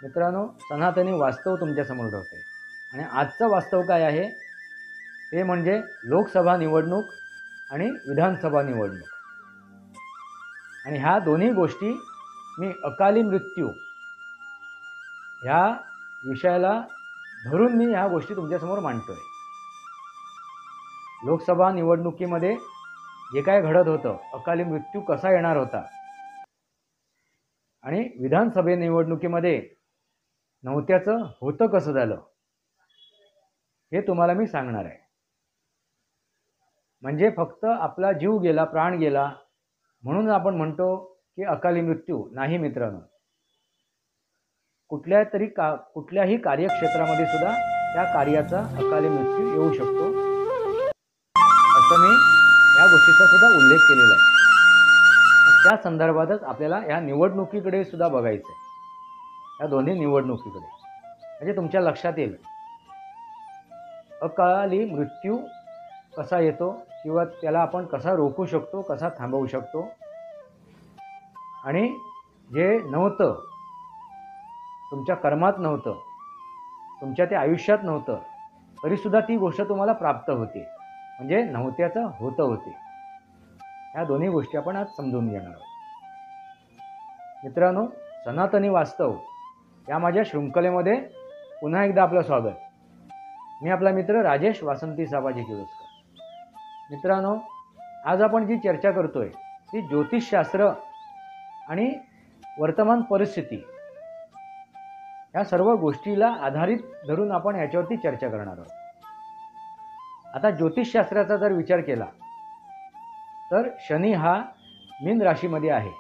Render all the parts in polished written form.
मित्रांनो, सनातनी वास्तव तुमच्यासमोर ठेवते आणि आजचं वास्तव काय आहे ते म्हणजे लोकसभा निवडणूक आणि विधानसभा निवडणूक. आणि ह्या दोन्ही गोष्टी मी अकाली मृत्यू ह्या विषयाला धरून मी ह्या गोष्टी तुमच्यासमोर मांडतोय. लोकसभा निवडणुकीमध्ये जे काय घडत होतं, अकाली मृत्यू कसा येणार होता आणि विधानसभे निवडणुकीमध्ये नव्हत्याचं होतं कसं झालं हे तुम्हाला मी सांगणार आहे. म्हणजे फक्त आपला जीव गेला, प्राण गेला म्हणून आपण म्हणतो की अकाली मृत्यू नाही. मित्रांनो, कुठल्याही कार्यक्षेत्रामध्ये सुद्धा त्या कार्याचा अकाली मृत्यू येऊ शकतो, असं मी या गोष्टीचा सुद्धा उल्लेख केलेला आहे. त्या संदर्भातच आपल्याला या निवडणुकीकडे सुद्धा बघायचं आहे. या दोन्ही निवडणुकीकडे म्हणजे तुमच्या लक्षात येईल अकाली मृत्यू कसा येतो किंवा त्याला आपण कसा रोखू शकतो, कसा थांबवू शकतो. आणि जे नव्हतं, तुमच्या कर्मात नव्हतं, तुमच्या त्या आयुष्यात नव्हतं, तरीसुद्धा ती गोष्ट तुम्हाला प्राप्त होते, म्हणजे नव्हत्याचं होतं होते. ह्या दोन्ही गोष्टी आपण आज समजून घेणार आहोत. मित्रांनो, सनातनी वास्तव या माझ्या शृंखलेमध्ये पुन्हा एकदा आपलं स्वागत. मी आपला मित्र राजेश वासंती साबाजी किळोस्कर. मित्रांनो, आज आपण जी चर्चा करतोय ती ज्योतिषशास्त्र आणि वर्तमान परिस्थिती या सर्व गोष्टीला आधारित धरून आपण याच्यावरती चर्चा करणार आहोत. आता ज्योतिषशास्त्राचा जर विचार केला तर शनी हा मीन राशीमध्ये आहे,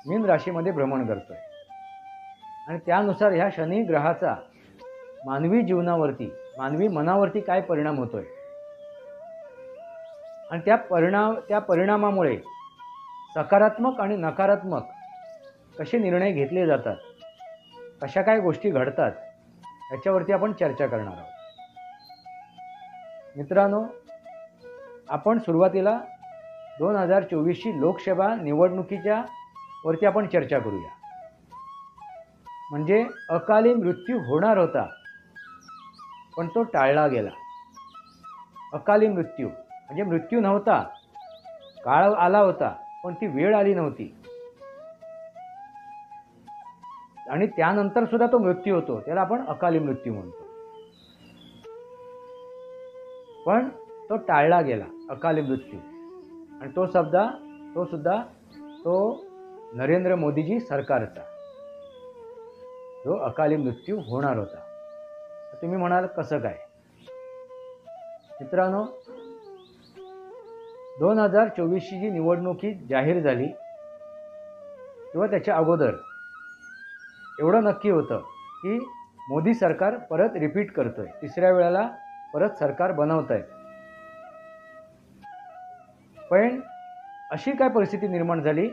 मीन राशीमध्ये भ्रमण करतोय आणि त्यानुसार ह्या शनी ग्रहाचा मानवी जीवनावरती, मानवी मनावरती काय परिणाम होतोय आणि त्या परिणामामुळे सकारात्मक आणि नकारात्मक कसे निर्णय घेतले जातात, कशा काय गोष्टी घडतात, याच्यावरती आपण चर्चा करणार आहोत. मित्रांनो, आपण सुरुवातीला 2024ची लोकसभा निवडणुकीच्या वरती आपण चर्चा करूया. म्हणजे अकाली मृत्यू होणार होता पण तो टाळला गेला. अकाली मृत्यू म्हणजे मृत्यू नव्हता, काळ आला होता पण ती वेळ आली नव्हती आणि त्यानंतर सुद्धा तो मृत्यू होतो, त्याला आपण अकाली मृत्यू म्हणतो. पण तो टाळला गेला अकाली मृत्यू. आणि तो सुद्धा नरेंद्र मोदीजी सरकारचा जो अकाली मृत्यू होणार होता. तुम्ही म्हणाल कसं काय? मित्रांनो, 2024ची जी निवडणूक जाहीर झाली किंवा त्याच्या अगोदर एवढं नक्की होतं की मोदी सरकार परत रिपीट करतोय, तिसऱ्या वेळेला परत सरकार बनवतंय. पण अशी काय परिस्थिती निर्माण झाली,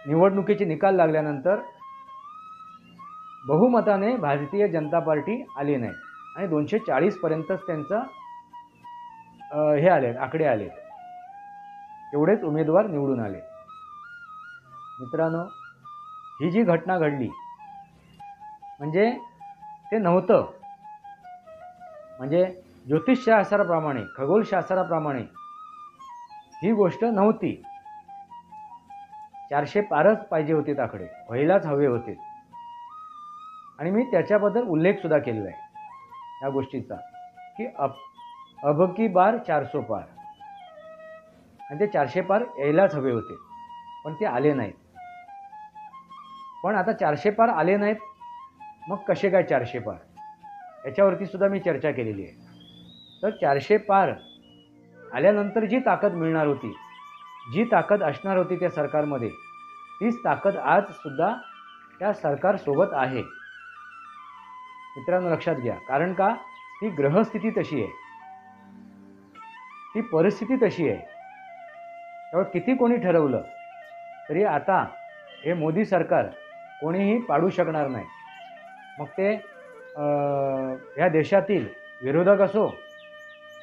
निवडणुकीचे निकाल लागल्यानंतर बहुमताने भारतीय जनता पार्टी आली नाही आणि 240 पर्यंतच त्यांचं आकडे आले, एवढेच उमेदवार निवडून आले. मित्रांनो, ही जी घटना घडली म्हणजे ते नव्हतं, म्हणजे ज्योतिषशास्त्राप्रमाणे, खगोलशास्त्राप्रमाणे ही गोष्ट नव्हती. 400 पारच पाहिजे होते, आकडे व्हायलाच हवे होते. आणि मी त्याच्याबद्दल उल्लेख सुद्धा केलेला आहे या गोष्टीचा की अब की बार 400 पार, आणि ते 400 पार यायलाच हवे होते पण ते आले नाहीत. पण आता 400 पार आले नाहीत, मग कसे काय 400 पार, याच्यावरती सुद्धा मी चर्चा केलेली आहे. तर 400 पार आल्यानंतर जी ताकद मिळणार होती, जी ताकद असणार होती त्या सरकारमध्ये, तीच ताकद आज सुद्धा त्या सरकारसोबत आहे. मित्रांनो, लक्षात घ्या. कारण का, ती ग्रहस्थिती तशी आहे, ती परिस्थिती तशी आहे. त्यामुळे किती कोणी ठरवलं तरी आता हे मोदी सरकार कोणीही पाडू शकणार नाही. मग ते ह्या देशातील विरोधक असो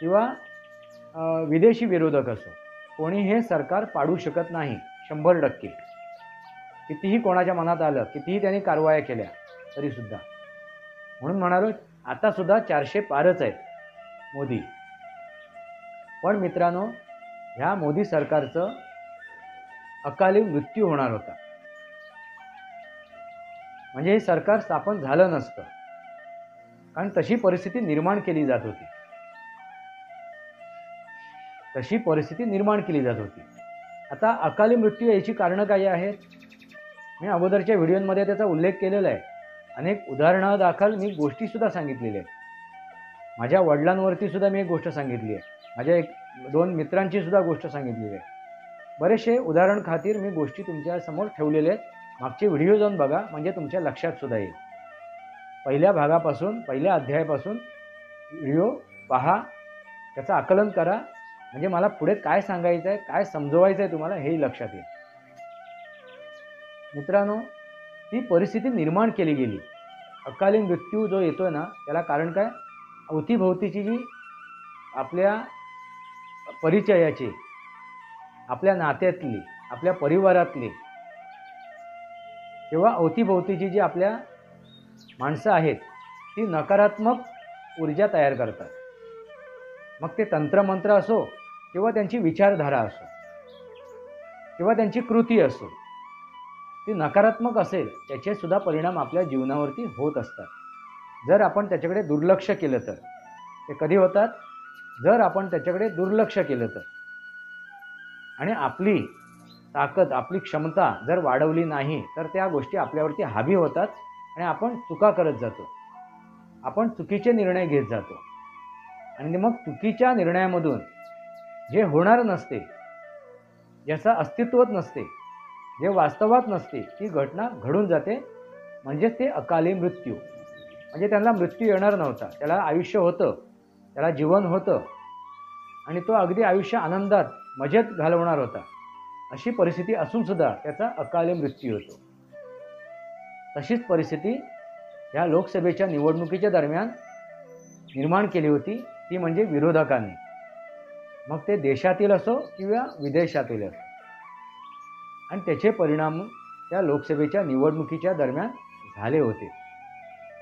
किंवा विदेशी विरोधक असो, कोणी हे सरकार पाडू शकत नाही 100%. कितीही कोणाच्या मनात आलं, कितीही त्यांनी कारवाया केल्या, तरीसुद्धा. म्हणून म्हणालो आता सुद्धा 400 पारच आहेत मोदी. पण मित्रांनो, ह्या मोदी सरकारचं अकाली मृत्यू होणार होता. म्हणजे हे सरकार स्थापन झालं नसतं, कारण तशी परिस्थिती निर्माण केली जात होती. तशी परिस्थिती निर्माण केली जात होती. आता अकाली मृत्यू याची कारणं काय आहेत? मी अगोदरच्या व्हिडिओमध्ये त्याचा उल्लेख केलेला आहे. अनेक उदाहरणादाखल मी गोष्टीसुद्धा सांगितलेल्या आहेत. माझ्या वडिलांवरती सुद्धा मी एक गोष्ट सांगितली आहे. माझ्या 1-2 मित्रांची सुद्धा गोष्ट सांगितलेली आहे. बरेचसे उदाहरण खातीर मी गोष्टी तुमच्यासमोर ठेवलेल्या आहेत. मागचे व्हिडिओ जाऊन बघा, म्हणजे तुमच्या लक्षात सुद्धा येईल. पहिल्या भागापासून, पहिल्या अध्यायापासून व्हिडिओ पहा, त्याचं आकलन करा, म्हणजे मला पुढे काय सांगायचं आहे, काय समजवायचं आहे तुम्हाला हेही लक्षात येईल. मित्रांनो, ती परिस्थिती निर्माण केली गेली. अकाली मृत्यू जो येतोय ना, त्याला कारण काय? अवतीभोवतीची जी आपल्या परिचयाची, आपल्या नात्यातली, आपल्या परिवारातली किंवा अवतीभोवतीची जी आपल्या माणसं आहेत, ती नकारात्मक ऊर्जा तयार करतात. मग ते तंत्रमंत्र असो किंवा त्यांची विचारधारा असो किंवा त्यांची कृती असो, ती नकारात्मक असेल त्याचे सुद्धा परिणाम आपल्या जीवनावरती होत असतात. जर आपण त्याच्याकडे दुर्लक्ष केलं तर. ते कधी होतात? जर आपण त्याच्याकडे दुर्लक्ष केलं तर. आणि आपली ताकद, आपली क्षमता जर वाढवली नाही तर त्या गोष्टी आपल्यावरती हावी होतात आणि आपण चुका करत जातो. आपण चुकीचे निर्णय घेत जातो आणि मग चुकीच्या निर्णयामधून जे होणार नसते, ज्याचं अस्तित्वच नसते, जे वास्तवात नसते, ती घटना घडून जाते. म्हणजेच ते अकाली मृत्यू. म्हणजे त्यांना मृत्यू येणार नव्हता, त्याला आयुष्य होतं, त्याला जीवन होतं आणि तो अगदी आयुष्य आनंदात, मजेत घालवणार होता. अशी परिस्थिती असूनसुद्धा त्याचा अकाली मृत्यू होतो. तशीच परिस्थिती ह्या लोकसभेच्या निवडणुकीच्या दरम्यान निर्माण केली होती, ती म्हणजे विरोधकांनी. मग ते देशातील असो किंवा विदेशातील असो. आणि त्याचे परिणाम त्या लोकसभेच्या निवडणुकीच्या दरम्यान झाले होते.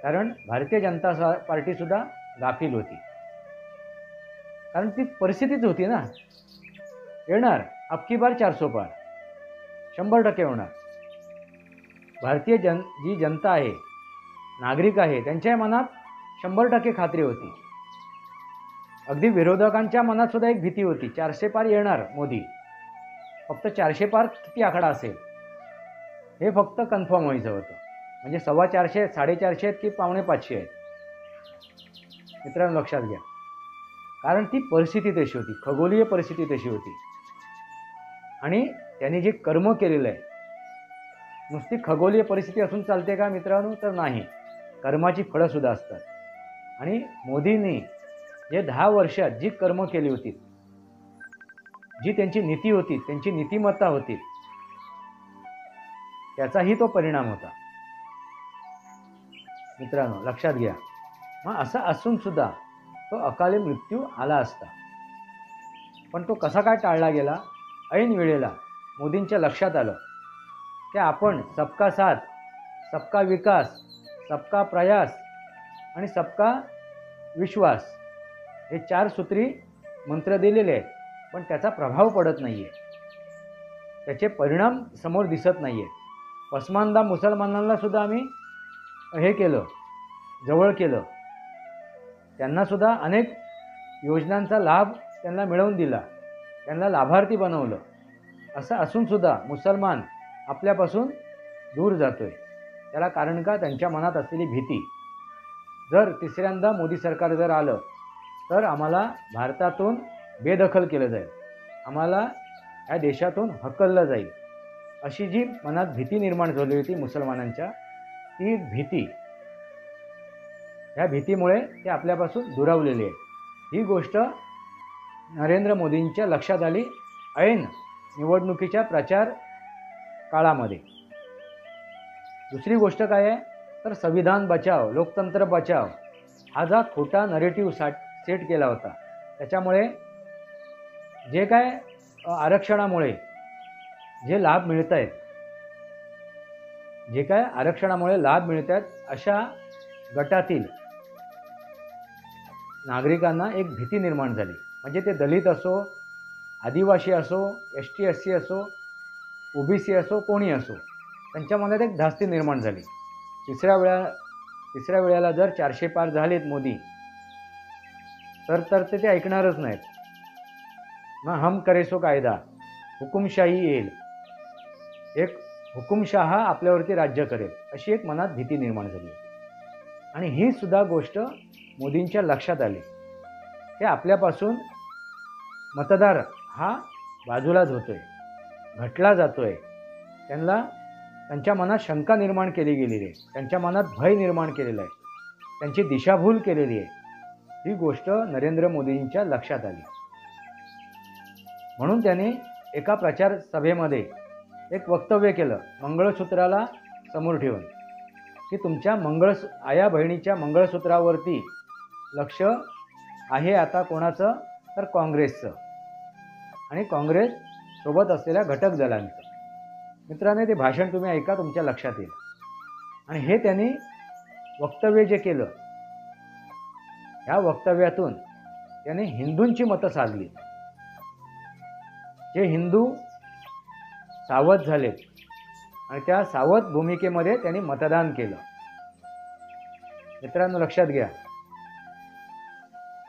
कारण भारतीय जनता पार्टीसुद्धा गाफील होती. कारण ती परिस्थितीच होती ना. येणार अबकी बार 400 पार, 100% होणार. भारतीय जी जनता आहे, नागरिक आहे, त्यांच्या मनात 100% खात्री होती. अगदी विरोधकांच्या मनात सुद्धा एक भीती होती, 400 पार येणार मोदी. फक्त 400 पार किती आकडा असेल हे फक्त कन्फर्म व्हायचं होतं. म्हणजे 450, 450 आहेत की 450 आहेत. मित्रांनो लक्षात घ्या. कारण ती परिस्थिती तशी होती, खगोलीय परिस्थिती तशी होती. आणि त्यांनी जे कर्म केलेलं आहे, नुसती खगोलीय परिस्थिती असून चालते का मित्रांनो? तर नाही. कर्माची फळं सुद्धा असतात. आणि मोदींनी जे 10 वर्षात जी कर्म केली होती, जी त्यांची नीती होती, त्यांची नीतिमत्ता होती, त्याचाही तो परिणाम होता. मित्रांनो लक्षात घ्या. मग असं असून सुद्धा तो अकाली मृत्यू आला असता. पण तो कसा काय टाळला गेला? ऐन वेळेला मोदींच्या लक्षात आलं की आपण सबका साथ, सबका विकास, सबका प्रयास आणि सबका विश्वास हे 4 सूत्री मंत्र दिलेले आहेत, पण त्याचा प्रभाव पडत नाही आहे. त्याचे परिणाम समोर दिसत नाही आहेत. पसमानदा मुसलमानांना सुद्धा आम्ही हे केलं, जवळ केलं. त्यांनासुद्धा अनेक योजनांचा लाभ त्यांना मिळवून दिला, त्यांना लाभार्थी बनवलं. असं असूनसुद्धा मुसलमान आपल्यापासून दूर जातोय. त्याला कारण का? त्यांच्या मनात असलेली भीती. जर तिसऱ्यांदा मोदी सरकार जर आलं तर आम्हाला भारतातून बेदखल केलं जाईल, आम्हाला या देशातून हकललं जाईल, अशी जी मनात भीती निर्माण झाली होती मुसलमानांच्या, ती भीती, ह्या भीतीमुळे ते आपल्यापासून दुरावलेले आहेत. ही गोष्ट नरेंद्र मोदींच्या लक्षात आली ऐन निवडणुकीच्या प्रचार काळामध्ये. दुसरी गोष्ट काय आहे? तर संविधान बचाव, लोकतंत्र बचाव हा जो खोटा नरेटिव्ह सेट केला होता, त्याच्यामुळे जे काय आरक्षणामुळे जे लाभ मिळत आहेत जे काय आरक्षणामुळे लाभ मिळतात अशा गटातील नागरिकांना एक भीती निर्माण झाली. म्हणजे ते दलित असो, आदिवासी असो, ST SC असो, OBC असो, कोणी असो, त्यांच्या मनात एक धास्ती निर्माण झाली. तिसऱ्या वेळेला जर 400 पार झालेत मोदी, तर ते ऐकणारच नाहीत. मग हम करे सो कायदा, हुकुमशाही येईल, एक हुकुमशहा आपल्यावरती राज्य करेल, अशी एक मनात भीती निर्माण झाली. आणि ही सुद्धा गोष्ट मोदींच्या लक्षात आली. ते आपल्यापासून मतदार हा बाजूलाच होतोय, घटला जातोय. त्यांच्या मनात शंका निर्माण केली गेलेली आहे, त्यांच्या मनात भय निर्माण केलेला आहे, त्यांची दिशाभूल केलेली आहे. ही गोष्ट नरेंद्र मोदींच्या लक्षात आली. म्हणून त्यांनी एका प्रचार सभेमध्ये एक वक्तव्य केलं, मंगळसूत्राला समोर ठेवून, की तुमच्या आया बहिणीच्या मंगळसूत्रावरती लक्ष आहे आता कोणाचं, तर काँग्रेसचं आणि काँग्रेस सोबत असलेल्या घटक दलांचं. मित्रांनो, ते भाषण तुम्ही ऐका, तुमच्या लक्षात येईल. आणि हे त्यांनी वक्तव्य जे केलं, ह्या वक्तव्यातून त्याने हिंदूंची मतं साधली. जे हिंदू सावध झालेत आणि त्या सावध भूमिकेमध्ये त्यांनी मतदान केलं. मित्रांनो, लक्षात घ्या,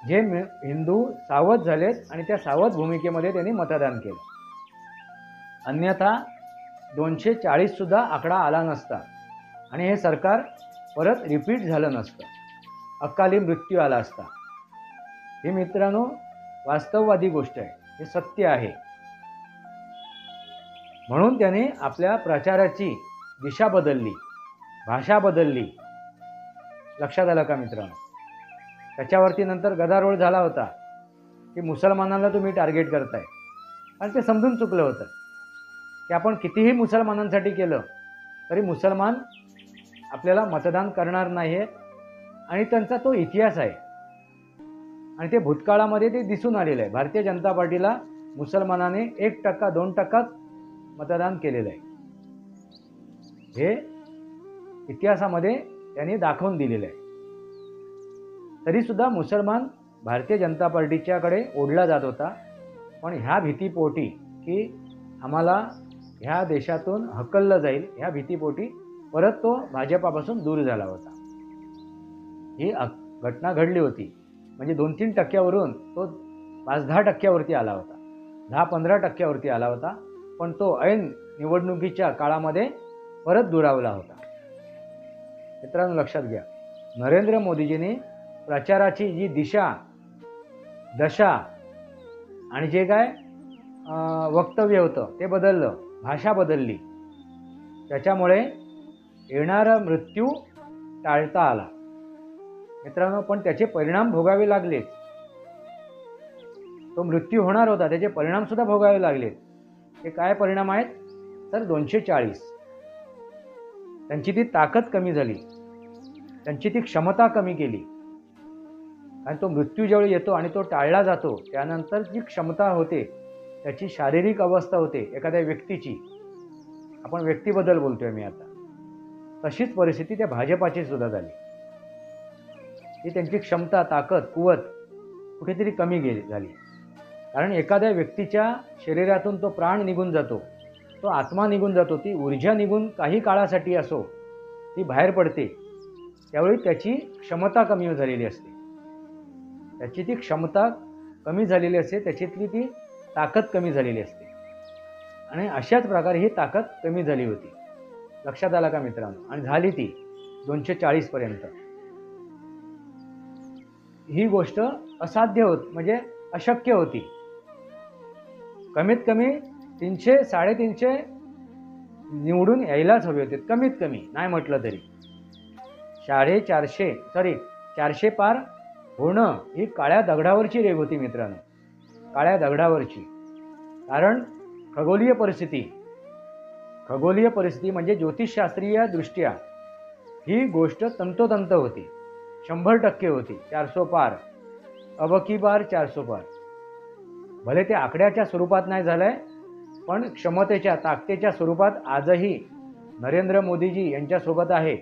जे हिंदू सावध झालेत आणि त्या सावध भूमिकेमध्ये त्यांनी मतदान केलं. अन्यथा 240 सुद्धा आकडा आला नसता आणि हे सरकार परत रिपीट झालं नसतं, अकाली मृत्यू आला असता. ही मित्रांनो वास्तववादी गोष्ट आहे, हे सत्य आहे. म्हणून त्याने आपल्या प्रचाराची दिशा बदलली, भाषा बदलली. लक्षात आलं का मित्रांनो? त्याच्यावरती नंतर गदारोळ झाला होता की मुसलमानांना तुम्ही टार्गेट करताय. आणि ते समजून चुकलं होतं की आपण कितीही मुसलमानांसाठी केलं तरी मुसलमान आपल्याला मतदान करणार नाही आणि त्यांचा तो इतिहास आहे. आणि ते भूतकाळामध्ये ते दिसून आलेलं आहे. भारतीय जनता पार्टीला मुसलमानाने 1%, 2%च मतदान केलेलं आहे. हे इतिहासामध्ये त्यांनी दाखवून दिलेलं आहे. तरीसुद्धा मुसलमान भारतीय जनता पार्टीच्याकडे ओढला जात होता. पण ह्या भीतीपोटी की आम्हाला ह्या देशातून हकललं जाईल, ह्या भीतीपोटी परत तो भाजपापासून दूर झाला होता. ही घटना घडली होती. म्हणजे 2-3 टक्क्यावरून तो 5-10 टक्क्यावरती आला होता, 10-15 टक्क्यावरती आला होता. पण तो ऐन निवडणुकीच्या काळामध्ये परत दुरावला होता. मित्रांनो, लक्षात घ्या, नरेंद्र मोदीजींनी प्रचाराची जी दशा आणि जे काय वक्तव्य होतं ते बदललं, भाषा बदलली. त्याच्यामुळे येणारा मृत्यू टाळता आला. मित्रांनो, पण त्याचे परिणाम भोगावे लागले. तो मृत्यू होणार होता, त्याचे परिणामसुद्धा भोगावे लागले. हे काय परिणाम आहेत तर 240. त्यांची ती ताकद कमी झाली, त्यांची ती क्षमता कमी केली. आणि तो मृत्यू ज्यावेळी येतो आणि तो टाळला जातो, त्यानंतर जी क्षमता होते, त्याची शारीरिक अवस्था होते एखाद्या व्यक्तीची, आपण व्यक्तीबद्दल बोलतोय मी आता, तशीच परिस्थिती त्या भाजपाची सुद्धा झाली. की त्यांची क्षमता, ताकद, कुवत कुठेतरी कमी झाली. कारण एखाद्या व्यक्तीच्या शरीरातून तो प्राण निघून जातो, तो आत्मा निघून जातो, ती ऊर्जा निघून काही काळासाठी असो ती बाहेर पडते. त्यावेळी त्याची क्षमता कमी झालेली असते, त्याची ती क्षमता कमी झालेली असते, त्याच्यातली ती ताकद कमी झालेली असते. आणि अशाच प्रकारे ही ताकद कमी झाली होती. लक्षात आला का मित्रांनो? आणि झाली ती 240 पर्यंत. ही गोष्ट असाध्य होती, म्हणजे अशक्य होती. कमीत कमी 300-350 निवडून यायलाच हवे होते, कमीत कमी नाही म्हटलं तरी. 450 पार होणं ही काळ्या दगडावरची रेघ होती मित्रांनो, काळ्या दगडावरची. कारण खगोलीय परिस्थिती म्हणजे ज्योतिषशास्त्रीय दृष्ट्या ही गोष्ट तंतोतंत होती, 100% होती. 400 पार, अबकी बार 400 पार. भले ते आकड्याच्या स्वरूपात नाही झालंय, पण क्षमतेच्या, ताकदीच्या स्वरूपात आजही नरेंद्र मोदीजी यांच्यासोबत आहे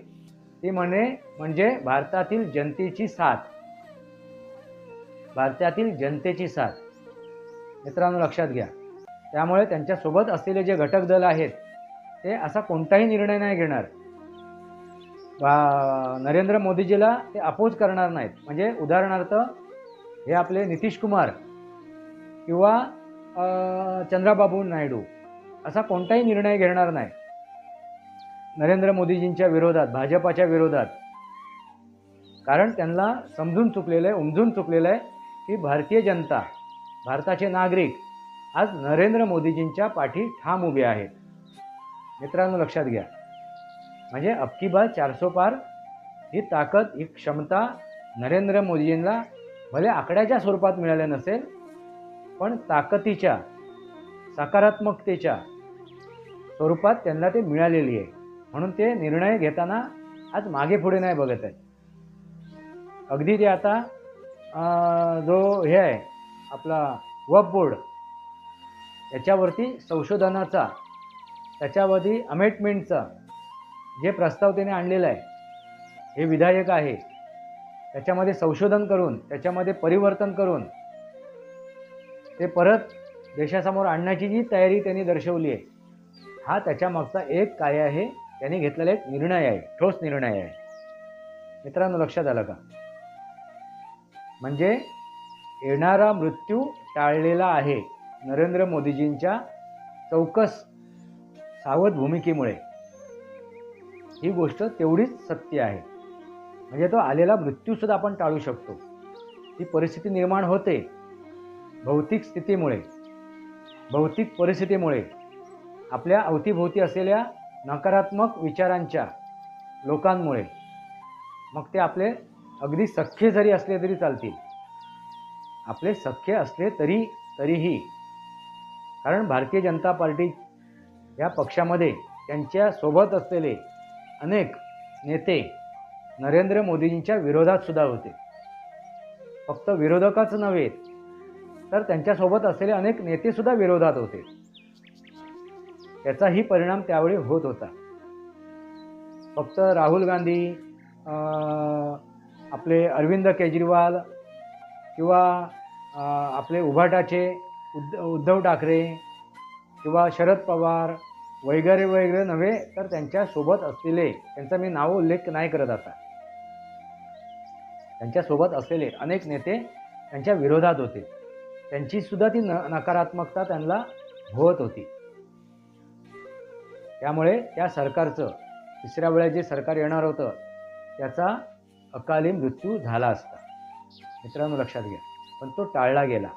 ती म्हणजे भारतातील जनतेची साथ, भारतातील जनतेची साथ. मित्रांनो लक्षात घ्या. त्यामुळे त्यांच्यासोबत असलेले जे घटक दल आहेत ते असा कोणताही निर्णय नाही घेणार. नरेंद्र मोदीजीला ते अपोज करणार नाहीत. म्हणजे उदाहरणार्थ हे आपले नितीश कुमार किंवा चंद्राबाबू नायडू असा कोणताही निर्णय घेणार नाही नरेंद्र मोदीजींच्या विरोधात, भाजपाच्या विरोधात. कारण त्यांना समजून चुकलेलं आहे, उमजून चुकलेलं आहे की भारतीय जनता, भारताचे नागरिक आज नरेंद्र मोदीजींच्या पाठी ठाम उभे आहेत. मित्रांनो लक्षात घ्या. म्हणजे अबकी बार 400 पार ही ताकद, ही क्षमता नरेंद्र मोदीजींना भले आकड्याच्या स्वरूपात मिळाले नसेल, पण ताकदीच्या, सकारात्मकतेच्या स्वरूपात त्यांना ते मिळालेली आहे. म्हणून ते निर्णय घेताना आज मागे पुढे नाही बघत आहेत. अगदी ते आता जो हे आहे आपला वक्फ बोर्ड, याच्यावरती संशोधनाचा, त्याच्यावरती अमेंडमेंटचा जे प्रस्ताव त्याने आणलेला आहे, हे विधायक आहे, त्याच्यामध्ये संशोधन करून, त्याच्यामध्ये परिवर्तन करून ते परत देशासमोर आणण्याची जी तयारी त्यांनी दर्शवली आहे, हा त्याच्या मागचा एक काय आहे, त्यांनी घेतलेला एक निर्णय आहे, ठोस निर्णय आहे. मित्रांनो लक्षात आलं का? म्हणजे येणारा मृत्यू टाळलेला आहे नरेंद्र मोदीजींच्या चौकस सावध भूमिकेमुळे. ही गोष्ट तेवढीच सत्य आहे. म्हणजे तो आलेला मृत्यूसुद्धा आपण टाळू शकतो. ही परिस्थिती निर्माण होते भौतिक स्थितीमुळे, भौतिक परिस्थितीमुळे, आपल्या अवतीभोवती असलेल्या नकारात्मक विचारांच्या लोकांमुळे. मग ते आपले अगदी सख्खे जरी असले तरी चालतील, आपले सख्खे असले तरीही. कारण भारतीय जनता पार्टी या पक्षामध्ये त्यांच्या सोबत असलेले अनेक नेते नरेंद्र मोदींच्या विरोधात सुद्धा होते. फक्त विरोधकच नव्हे, तर त्यांच्यासोबत असलेले अनेक नेते सुद्धा विरोधात होते. त्याचाही परिणाम त्यावेळी होत होता. फक्त राहुल गांधी, आपले अरविंद केजरीवाल किंवा आपले उभाटाचे उद्धव ठाकरे किंवा शरद पवार वगैरे वगैरे नव्हे, तर त्यांच्यासोबत असलेले, त्यांचा मी नाव उल्लेख नाही करत आता, त्यांच्यासोबत असलेले अनेक नेते त्यांच्या विरोधात होते. त्यांची सुद्धा ती नकारात्मकता त्यांना भोवत होती. त्यामुळे त्या सरकारचं तिसऱ्या वेळेस जे सरकार येणार होतं त्याचा अकाली मृत्यू झाला असता. मित्रांनो लक्षात घ्या. पण तो टाळला गेला.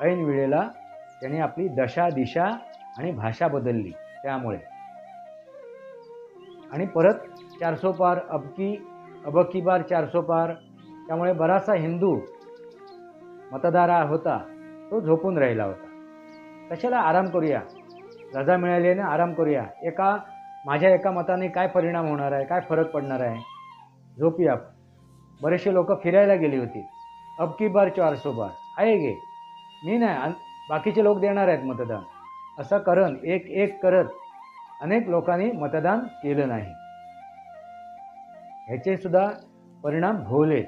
ऐन वेळेला त्याने आपली दशा, दिशा आणि भाषा बदलली. त्यामुळे आणि परत 400 पार, अबकी बार 400 पार. त्यामुळे बराचसा हिंदू मतदार होता तो झोपून राहिला होता. कशाला आराम करूया, रजा मिळाली ना आराम करूया, माझ्या एका मताने काय परिणाम होणार आहे, काय फरक पडणार आहे, झोपूया. बरेचसे लोक फिरायला गेली होती. अबकी बार 400 बार आहे गे, मी नाही, बाकीचे लोक देणार आहेत मतदान, असं एक करत अनेक लोकांनी मतदान केलं नाही. ह्याचे सुद्धा परिणाम भोवलेत.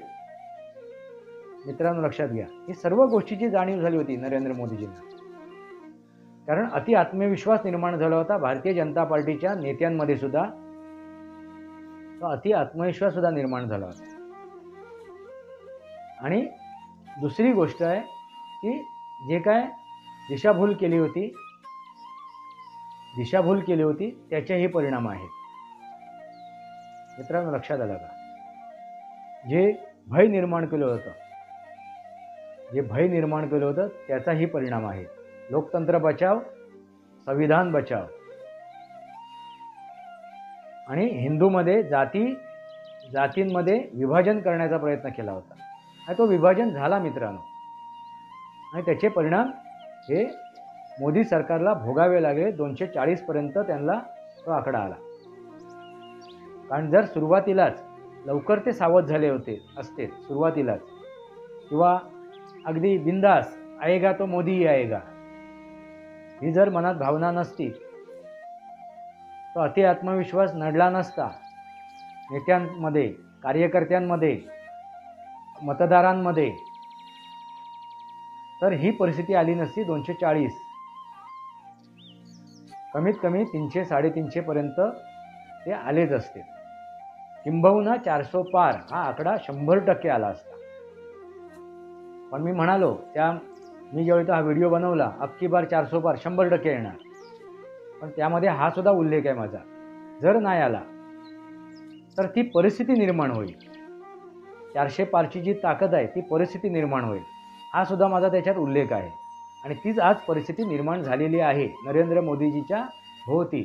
मित्रांनो लक्षात घ्या. ही सर्व गोष्टीची जाणीव झाली होती नरेंद्र मोदीजींना. कारण अति आत्मविश्वास निर्माण झाला होता भारतीय जनता पार्टीच्या नेत्यांमध्ये सुद्धा. तो अति आत्मविश्वास सुद्धा निर्माण झाला होता. आणि दुसरी गोष्ट आहे की जे काय दिशाभूल केली होती त्याचेही परिणाम आहेत. मित्रांनो लक्षात आलं का? जे भय निर्माण केलं होतं त्याचाही परिणाम आहे. लोकतंत्र बचाव, संविधान बचाव. आणि हिंदूमध्ये जातींमध्ये विभाजन करण्याचा प्रयत्न केला होता आणि तो विभाजन झाला मित्रांनो. आणि त्याचे परिणाम हे मोदी सरकारला भोगावे लागले. 240 पर्यंत त्यांना तो आकडा आला. कारण जर सुरुवातीलाच लवकर ते सावध झाले असते सुरुवातीलाच, किंवा अगदी बिंदास आएगा तो मोदी ही आएगा ही जर मनात भावना नसती, तो अति आत्मविश्वास नडला नसता नेत्यांमध्ये, कार्यकर्त्यांमध्ये, मतदारांमध्ये, तर ही परिस्थिती आली नसती 240. कमीत कमी 300-350 पर्यंत ते आलेच असते. किंबहुना 400 पार हा आकडा 100% आला असता. पण मी म्हणालो मी ज्यावेळी हा व्हिडिओ बनवला, अबकी बार 400 पार 100% येणार. पण त्यामध्ये हा सुद्धा उल्लेख आहे माझा, जर नाही आला तर ती परिस्थिती निर्माण होईल. 400 पारची जी ताकद आहे ती परिस्थिती निर्माण होईल, हा सुद्धा माझा त्याच्यात उल्लेख आहे. आणि तीच आज परिस्थिती निर्माण झालेली आहे नरेंद्र मोदीजीच्या भोवती.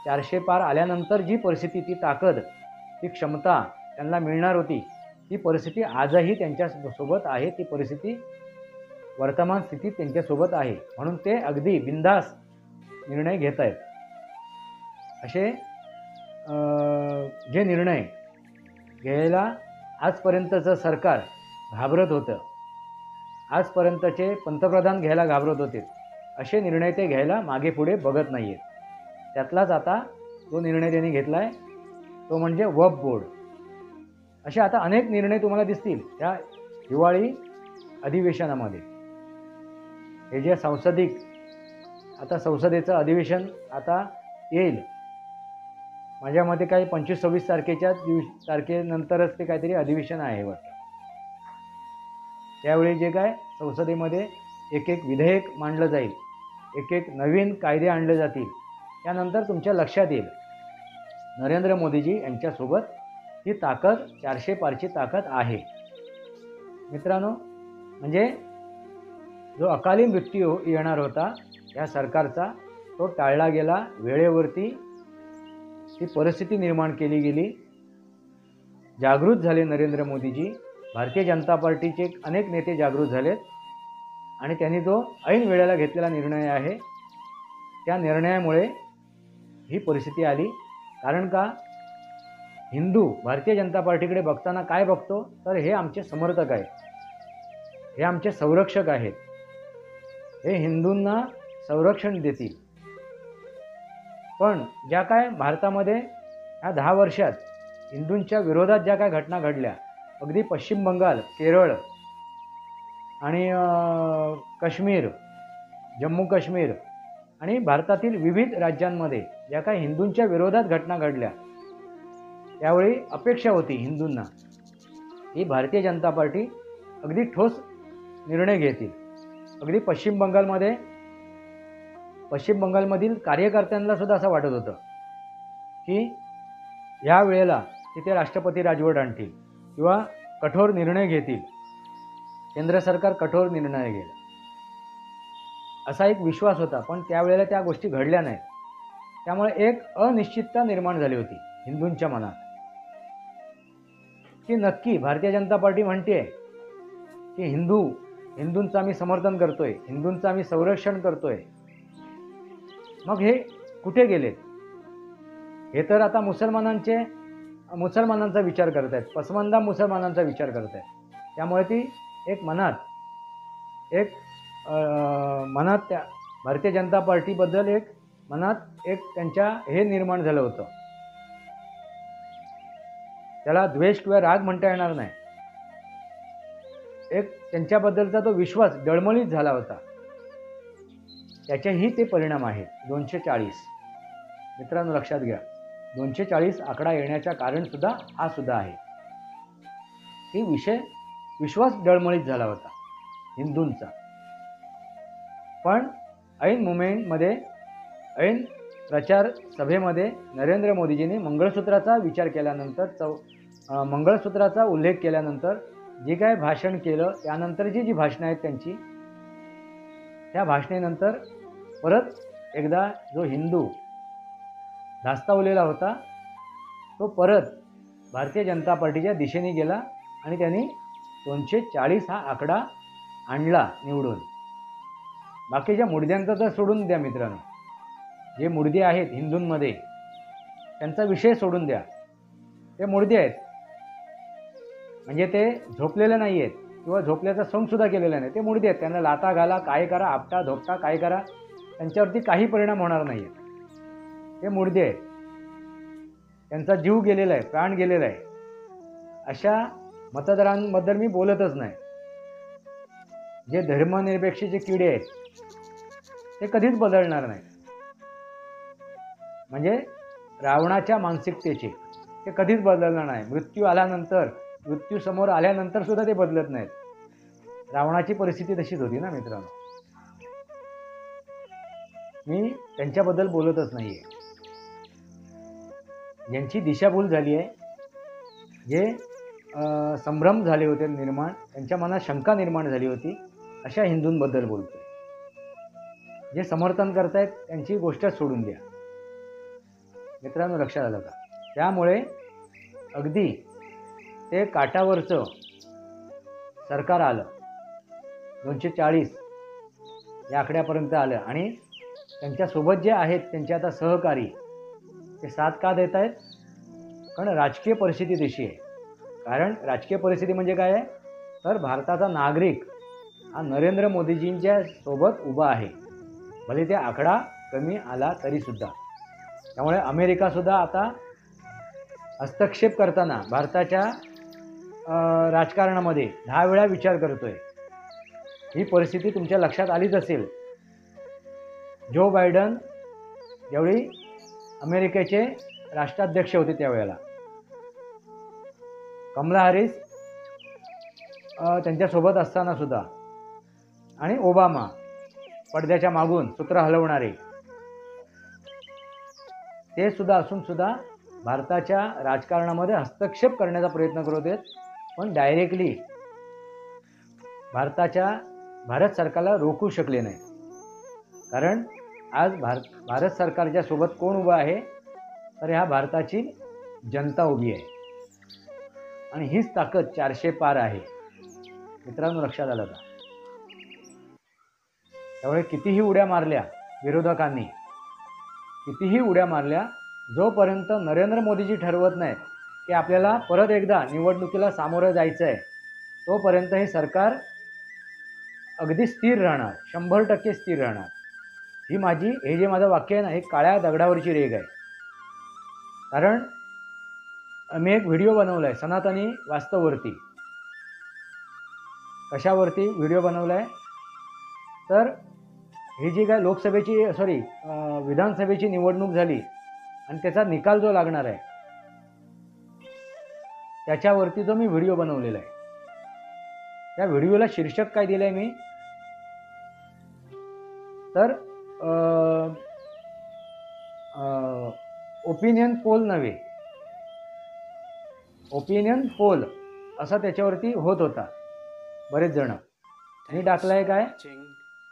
400 पार आल्यानंतर जी परिस्थिती, ती ताकद, ती क्षमता त्यांना मिळणार होती, ती परिस्थिती आजही त्यांच्यासोबत आहे. ती परिस्थिती वर्तमान स्थितीत त्यांच्यासोबत आहे. म्हणून ते अगदी बिनधास्त निर्णय घेत आहेत. असे जे निर्णय घ्यायला आजपर्यंतचं सरकार घाबरत होतं, आजपर्यंतचे पंतप्रधान घ्यायला घाबरत होते, असे निर्णय ते घ्यायला मागे पुढे बघत नाही आहेत. त्यातलाच आता जो निर्णय त्यांनी घेतला आहे तो म्हणजे वक्फ बोर्ड. असे आता अनेक निर्णय तुम्हाला दिसतील त्या हिवाळी अधिवेशनामध्ये. हे जे आता संसदेचं अधिवेशन आता येईल, माझ्या मते काही 25-26 तारखेनंतरच ते काहीतरी अधिवेशन आहे वाटतं. त्यावेळी जे काय संसदेमध्ये एक एक विधेयक मांडलं जाईल, एक एक नवीन कायदे आणले जातील, त्यानंतर तुमच्या लक्षात येईल नरेंद्र मोदीजी यांच्यासोबत ही ताकद, 400 पारची ताकद आहे. मित्रांनो, म्हणजे जो अकाली मृत्यू येणार होता या सरकारचा, तो टाळला गेला. वेळेवरती ती परिस्थिती निर्माण केली गेली. जागृत झाले नरेंद्र मोदीजी. भारतीय जनता पार्टीचे अनेक नेते जागृत झालेत आणि त्यांनी जो ऐन वेळेला घेतलेला निर्णय आहे, त्या निर्णयामुळे ही परिस्थिती आली. कारण का, हिंदू भारतीय जनता पार्टीकडे बघताना काय बघतो, तर हे आमचे समर्थक आहेत, हे आमचे संरक्षक आहेत, हे हिंदूंना संरक्षण देतील. पण ज्या काय भारतामध्ये ह्या 10 वर्षात हिंदूंच्या विरोधात ज्या काय घटना घडल्या, अगदी पश्चिम बंगाल, केरळ आणि काश्मीर, जम्मू काश्मीर आणि भारतातील विविध राज्यांमध्ये ज्या काही हिंदूंच्या विरोधात घटना घडल्या, त्यावेळी अपेक्षा होती हिंदूंना ही भारतीय जनता पार्टी अगदी ठोस निर्णय घेतील. अगदी पश्चिम बंगालमधील कार्यकर्त्यांना सुद्धा असं वाटत होतं की या वेळेला तिथे राष्ट्रपती राजवट आणतील किंवा कठोर निर्णय घेतील, केंद्र सरकार कठोर निर्णय घेईल, असा एक विश्वास होता. पण त्यावेळेला त्या गोष्टी घडल्या नाहीत. त्यामुळे एक अनिश्चितता निर्माण झाली होती हिंदूंच्या मनात की नक्की भारतीय जनता पार्टी म्हणते की हिंदूंचं आम्ही समर्थन करतोय, हिंदूंचं आम्ही संरक्षण करतोय, मग हे कुठे गेलेत? हे तर आता मुसलमानांचा विचार करत आहेत, पसमंदा मुसलमानांचा विचार करत आहेत. त्यामुळे ती एक मनात त्या भारतीय जनता पार्टीबद्दल मनात त्यांच्या हे निर्माण झालं होतं. त्याला द्वेष किंवा राग म्हणता येणार नाही. एक त्यांच्याबद्दलचा तो विश्वास डळमळीत झाला होता. त्याचेही ते परिणाम आहेत. 240 मित्रांनो, लक्षात घ्या, 240 आकडा येण्याचं कारण सुद्धा हा सुद्धा आहे की विश्वास डळमळीत झाला होता हिंदूंचा. पण ऐन मुमेंटमध्ये, ऐन प्रचार सभेमध्ये नरेंद्र मोदीजींनी मंगळसूत्राचा विचार केल्यानंतर, मंगळसूत्राचा उल्लेख केल्यानंतर जे काय भाषण केलं, त्यानंतरची जी भाषणं आहेत त्यांची, त्या भाषणेनंतर परत एकदा जो हिंदू धास्तावलेला होता तो परत भारतीय जनता पार्टीच्या दिशेने गेला आणि त्यांनी 240 हा आकडा आणला निवडून. बाकीच्या मुडद्यांचं तर सोडून द्या मित्रांनो, जे मुडदे आहेत हिंदूंमध्ये त्यांचा विषय सोडून द्या. ते मुडदे आहेत, म्हणजे ते झोपलेले नाही आहेत किंवा झोपल्याचा सोंगसुद्धा केलेला नाही. ते मुडदे आहेत. त्यांना लाता घाला, काय करा, आपटा धोपटा काय करा, त्यांच्यावरती काही परिणाम होणार नाही आहेत. हे मुडदे आहेत, त्यांचा जीव गेलेला आहे, प्राण गेलेला आहे. अशा मतदारांबद्दल मी बोलतच नाही. जे धर्मनिरपेक्षचे किडे आहेत ते कधीच बदलणार नाही. म्हणजे रावणाच्या मानसिकतेचे ते कधीच बदलणार नाही. मृत्यू आल्यानंतर, मृत्यू समोर आल्यानंतर सुद्धा ते बदलत नाहीत. रावणाची परिस्थिती तशीच होती ना मित्रांनो. मी त्यांच्याबद्दल बोलतच नाहीये. ज्यांची दिशाभूल झाली आहे, जे संभ्रम झाले होते निर्माण, त्यांच्या मनात शंका निर्माण झाली होती, अशा हिंदूंबद्दल बोलतोय. जे समर्थन करतायत त्यांची गोष्ट सोडून द्या मित्रांनो. लक्षात आलं का? त्यामुळे अगदी ते काठावरचं सरकार आलं, 240 या आकड्यापर्यंत आलं. आणि त्यांच्यासोबत जे आहेत त्यांचे आता सहकारी ते साथ का देत आहेत? कारण राजकीय परिस्थिती तशी आहे. कारण राजकीय परिस्थिती म्हणजे काय आहे? तर भारताचा नागरिक हा नरेंद्र मोदीजींच्या सोबत उभा आहे, भले ते आकडा कमी आला तरीसुद्धा. त्यामुळे अमेरिकासुद्धा आता हस्तक्षेप करताना भारताच्या राजकारणामध्ये 10 वेळा विचार करतोय. ही परिस्थिती तुमच्या लक्षात आलीच असेल. जो बायडन ज्यावेळी अमेरिकेचे राष्ट्राध्यक्ष होते त्यावेळेला, कमला हॅरिस त्यांच्यासोबत असताना सुद्धा, आणि ओबामा पडद्याच्या मागून सूत्र हलवणारे, ते सुद्धा असून सुद्धा भारताच्या राजकारणामध्ये हस्तक्षेप करण्याचा प्रयत्न करत आहेत. पण डायरेक्टली भारत सरकारला रोखू शकले नाही. कारण आज भारत सरकारच्या सोबत कोण उभा आहे? तर ह्या भारताची जनता उभी आहे. आणि हीच ताकद 400 पार आहे मित्रांनो. लक्षात आलं का? त्यामुळे कितीही उड्या मारल्या विरोधकांनी, कितीही उड्या मारल्या, जोपर्यंत नरेंद्र मोदीजी ठरवत नाहीत की आपल्याला परत एकदा निवडणुकीला सामोरं जायचं आहे, तोपर्यंत हे सरकार अगदी स्थिर राहणार, 100% स्थिर राहणार. हे जे माझं वाक्य आहे ना, हे काळ्या दगडावरची रेघ आहे. कारण मी एक व्हिडिओ बनवला आहे सनातनी वास्तववरती. कशावरती व्हिडिओ बनवला आहे? तर ही जी काय विधानसभेची निवडणूक झाली आणि त्याचा निकाल जो लागणार आहे त्याच्यावरती जो मी व्हिडिओ बनवलेला आहे, त्या व्हिडिओला शीर्षक काय दिलं आहे मी? तर ओपिनियन पोल नव्हे, ओपिनियन पोल असा त्याच्यावरती होत होता बरेच जण. मी टाकलाय काय?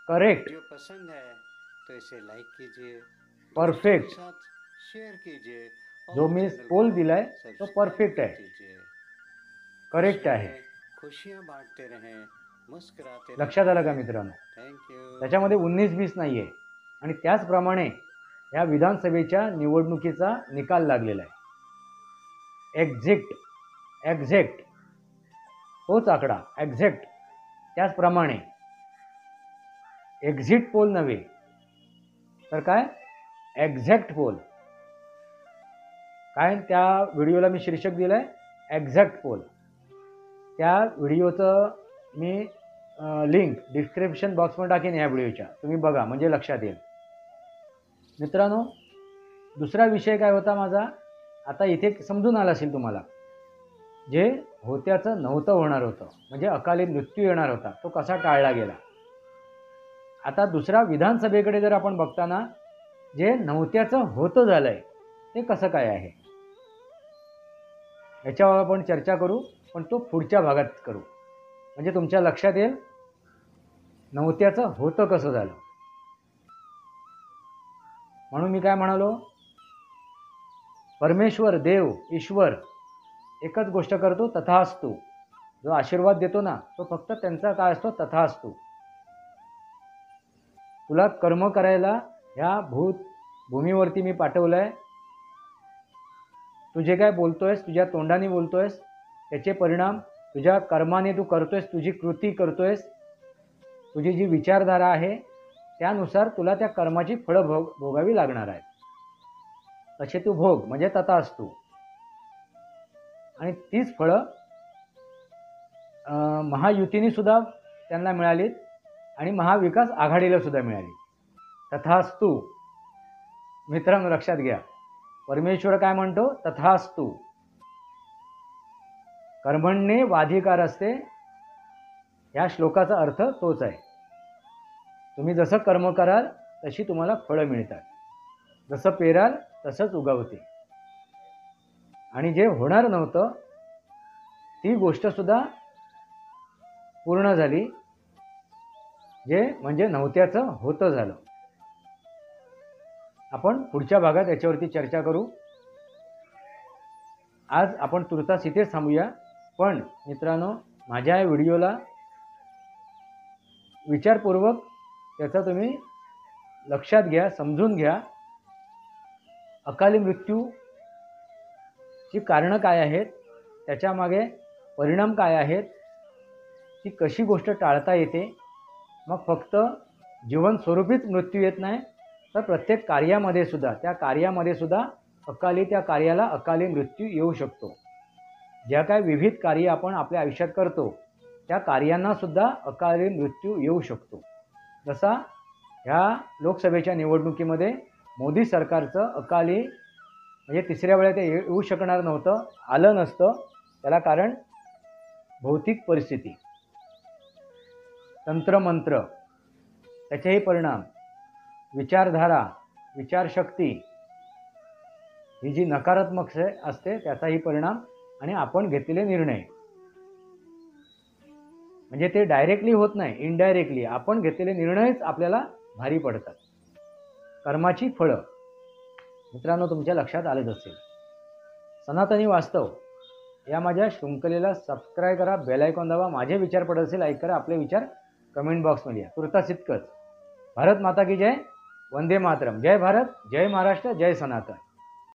Correct, perfect. जो मी पोल दिलाय तो परफेक्ट आहे, करेक्ट आहे. लक्षात आलं का मित्रांनो? त्याच्यामध्ये 19-20 नाही आहे. आणि त्याचप्रमाणे ह्या विधानसभेच्या निवडणुकीचा निकाल लागलेला आहे. एक्झॅक्ट तोच आकडा, एक्झॅक्ट. त्याचप्रमाणे एक्झिट पोल नव्हे, तर काय? Exact poll. काय त्या व्हिडिओला मी शीर्षक दिलं आहे? Exact poll. त्या व्हिडिओचं मी लिंक डिस्क्रिप्शन बॉक्समध्ये टाकेन या व्हिडिओच्या, तुम्ही बघा म्हणजे लक्षात येईल. मित्रांनो, दुसरा विषय काय होता माझा? आता इथे समजून आला असेल तुम्हाला. जे होत्याचं नव्हतं होणार होतं, म्हणजे अकाली मृत्यू येणार होता, तो कसा टाळला गेला. आता दुसरा विधानसभेकडे जर आपण बघताना जे नव्हत्याचं होतं झालंय ते कसं काय आहे याच्यावर आपण चर्चा करू. पण तो पुढच्या भागात करू, म्हणजे तुमच्या लक्षात येईल नव्हत्याचं होतं कसं झालं. म्हणून मी काय म्हणालो? परमेश्वर, देव, ईश्वर एकच गोष्ट करतो, तथास्तु. जो आशीर्वाद देतो ना, तो फक्त त्यांचा काय असतो? तथास्तु. तुला कर्म करायला ह्या भूमीवरती मी पाठवलंय. तू जे काय बोलतोयस, तुझ्या तोंडाने बोलतोयस, त्याचे परिणाम तुझ्या कर्माने तू करतोयस, तुझी कृती करतोयस, तुझी जी विचारधारा आहे त्यानुसार तुला त्या कर्माची फळं भोगावी लागणार आहेत. तसे तू भोग म्हणजे तथास्तु. आणि तीच फळं महायुतीने सुद्धा त्यांना मिळालीत आणि महाविकास आघाडीला सुद्धा मिळाली. तथास्तु. मित्रांनो लक्षात घ्या, परमेश्वर काय म्हणतो? तथास्तु. कर्मण्ये वाधिकार असते, या श्लोकाचा अर्थ तोच आहे. तुम्ही जसं कर्म कराल तशी तुम्हाला फळं मिळतात. जसं पेराल तसंच उगवते. आणि जे होणार नव्हतं ती गोष्ट सुद्धा पूर्ण झाली, जे म्हणजे नव्हत्याचं होतं झालं. आपण पुढच्या भागात याच्यावरती चर्चा करू. आज आपण तुर्तास इथेच थांबूया. पण मित्रांनो, माझ्या या व्हिडिओला विचारपूर्वक त्याचा तुम्ही लक्षात घ्या, समजून घ्या. अकाली मृत्यूची कारणं काय आहेत, त्याच्यामागे परिणाम काय आहेत, ती कशी गोष्ट टाळता येते. मग फक्त जीवनस्वरूपीच मृत्यू येत नाही, तर प्रत्येक कार्यामध्ये सुद्धा, त्या कार्यामध्ये सुद्धा त्या कार्याला अकाली मृत्यू येऊ शकतो. ज्या काय विविध कार्य आपण आपल्या आयुष्यात करतो त्या कार्यांना सुद्धा अकाली मृत्यू येऊ शकतो. जसा ह्या लोकसभेच्या निवडणुकीमध्ये मोदी सरकारचं अकाली म्हणजे तिसऱ्या वेळा ते येऊ शकणार नव्हतं, आलं नसतं. त्याला कारण भौतिक परिस्थिती, तंत्रमंत्र, त्याचेही परिणाम, विचारधारा, विचारशक्ती ही जी नकारात्मक असते त्याचाही परिणाम, आणि आपण घेतलेले निर्णय. म्हणजे ते डायरेक्टली होत नाही, इनडायरेक्टली आपण घेतलेले निर्णयच आपल्याला भारी पडतात. कर्माची फळं मित्रांनो तुमच्या लक्षात आलेच असेल. सनातनी वास्तव या माझ्या शृंखलेला सबस्क्राईब करा, बेल आयकॉन दाबा. माझे विचार पडत असेल लाईक करा, आपले विचार कमेंट बॉक्समध्ये या. तुर्तास इतकंच. भारत माता की जय. वंदे मातरम. जय भारत, जय महाराष्ट्र, जय सनातन.